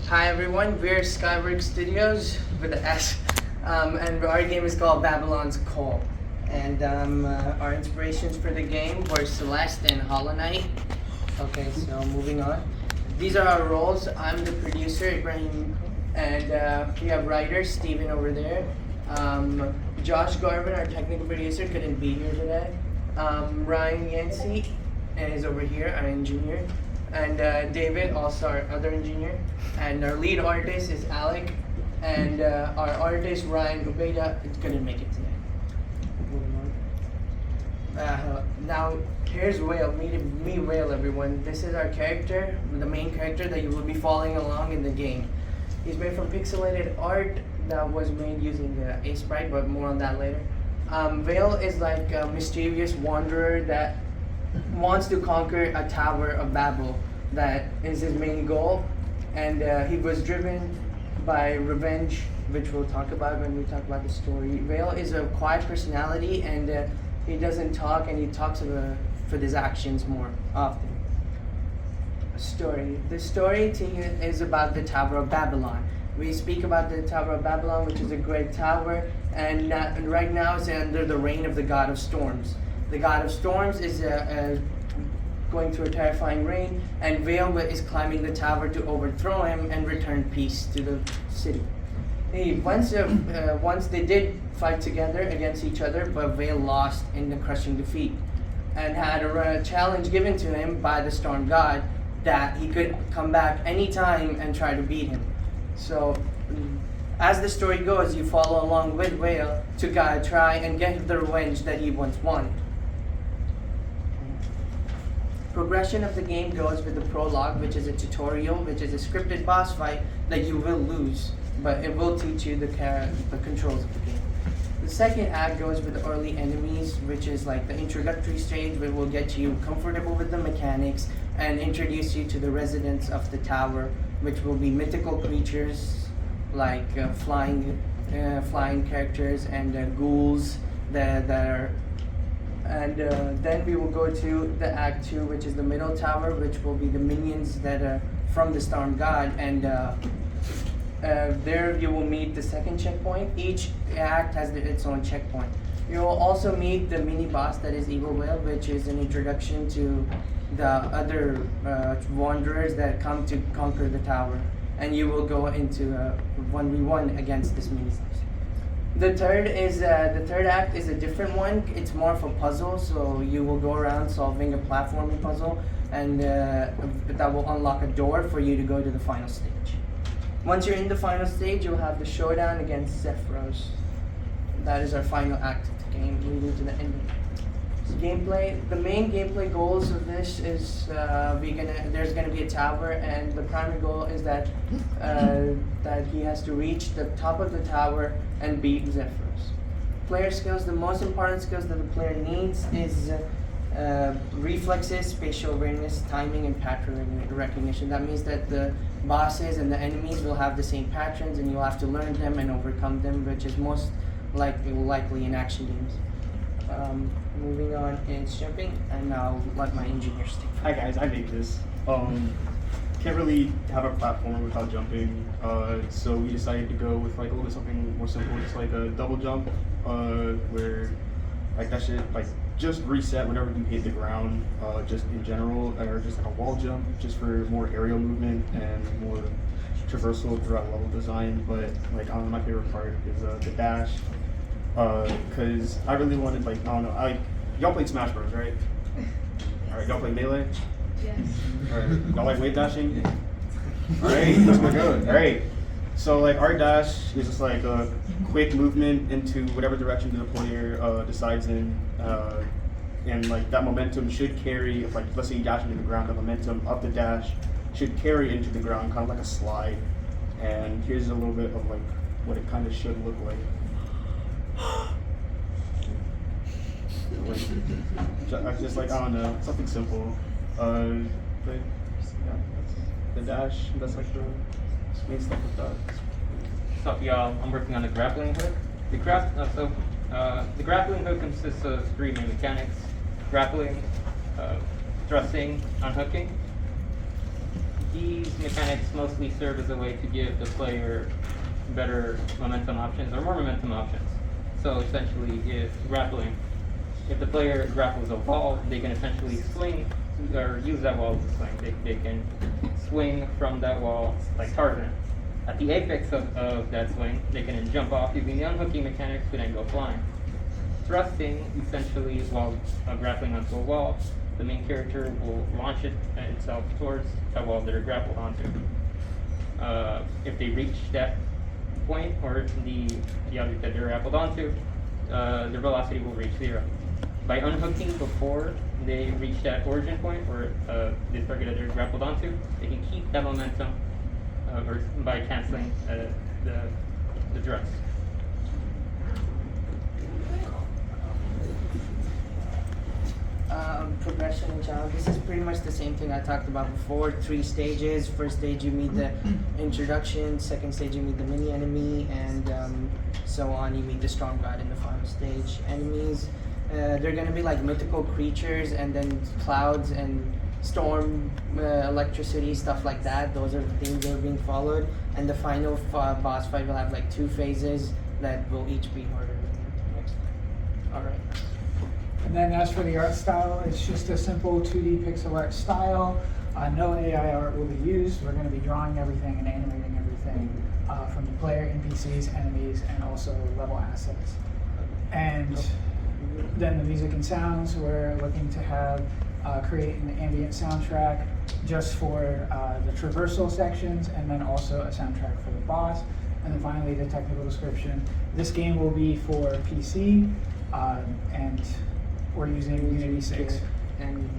Hi everyone, we're Skyworks Studios with the S, and our game is called Babylon's Call. And our inspirations for the game were Celeste and Hollow Knight. Okay, so moving on. These are our roles. I'm the producer, Ibrahim, and we have writer, Steven over there. Josh Garvin, our technical producer, couldn't be here today. Ryan Yancey is over here, our engineer. And David, also our other engineer. And our lead artist is Alec. And our artist, Ryan Ubeda, couldn't make it today. Now, here's Whale. Meet Whale, everyone. This is our character, the main character that you will be following along in the game. He's made from pixelated art that was made using the Sprite, but more on that later. Vale is like a mischievous wanderer that wants to conquer a Tower of Babel. That is his main goal, and he was driven by revenge, which we'll talk about when we talk about the story. Vale is a quiet personality, and he doesn't talk, and he talks for his actions more often. Story. The story is about the Tower of Babylon. We speak about the Tower of Babylon, which is a great tower, and right now it's under the reign of the God of Storms. The God of Storms is going through a terrifying reign, and Vale is climbing the tower to overthrow him and return peace to the city. Once they did fight together against each other, but Vale lost in the crushing defeat, and had a challenge given to him by the Storm God that he could come back anytime and try to beat him. So, as the story goes, you follow along with Vale to try and get the revenge that he once wanted. Progression of the game goes with the prologue, which is a tutorial, which is a scripted boss fight that you will lose, but it will teach you the controls of the game. The second act goes with the early enemies, which is like the introductory stage, where will get you comfortable with the mechanics and introduce you to the residents of the tower, which will be mythical creatures like flying characters and ghouls that are. And then we will go to the Act 2, which is the middle tower, which will be the minions that are from the Storm God. And there you will meet the second checkpoint. Each act has its own checkpoint. You will also meet the mini boss that is Evil Whale, which is an introduction to the other wanderers that come to conquer the tower. And you will go into a 1v1 against this mini boss. The third act is a different one. It's more of a puzzle, so you will go around solving a platforming puzzle, and that will unlock a door for you to go to the final stage. Once you're in the final stage, you'll have the showdown against Zephyros. That is our final act of the game, leading to the ending. Gameplay. The main gameplay goals of this is there's gonna be a tower, and the primary goal is that he has to reach the top of the tower and beat Zephyros. Player skills. The most important skills that the player needs is reflexes, spatial awareness, timing, and pattern recognition. That means that the bosses and the enemies will have the same patterns, and you'll have to learn them and overcome them, which is most likely in action games. Moving on is jumping, and I'll let my engineers take. Hi guys, I made this. Can't really have a platformer without jumping, so we decided to go with like a little bit something more simple, just like a double jump, where like that should like just reset whenever you hit the ground, just in general, or just like a wall jump, just for more aerial movement and more traversal throughout level design. But like my favorite part is the dash. Because I really wanted, like, I don't know, y'all played Smash Bros, right? Alright, y'all play Melee? Yes. Alright, y'all like wave dashing? Alright, let's go. Alright, so like our dash is just like a quick movement into whatever direction the player decides in, and like that momentum should carry, if like, let's say you dash into the ground, the momentum of the dash should carry into the ground, kind of like a slide. And here's a little bit of like what it kind of should look like. Just like, I don't know, something simple. But yeah, that's the dash, that's like the main stuff with that. What's up, y'all? I'm working on a grappling hook. The grappling hook consists of three main mechanics: grappling, thrusting, unhooking. these mechanics mostly serve as a way to give the player better momentum options or more momentum options. So essentially, if the player grapples a wall, they can essentially swing or use that wall as a swing. They can swing from that wall like Tarzan. At the apex of that swing, they can then jump off using the unhooking mechanics to then go flying. Thrusting, essentially, while grappling onto a wall, the main character will launch itself towards that wall that are grappled onto. If they reach that point or the object that they're grappled onto, their velocity will reach 0. By unhooking before they reach that origin point or the target that they're grappled onto, they can keep that momentum by canceling the thrust. Progression in challenge. This is pretty much the same thing I talked about before. 3 stages. First stage you meet the introduction. Second stage you meet the mini enemy, and so on. You meet the strong god in the final stage. Enemies. They're gonna be like mythical creatures, and then clouds and storm, electricity, stuff like that. Those are the things that are being followed. And the final boss fight will have like 2 phases that will each be harder than the next. All right. And then as for the art style, it's just a simple 2D pixel art style. No AI art will be used. We're going to be drawing everything and animating everything from the player, NPCs, enemies, and also level assets. And then the music and sounds, we're looking to have create an ambient soundtrack just for the traversal sections, and then also a soundtrack for the boss. And then finally, the technical description. This game will be for PC, and we're using Unity 6. And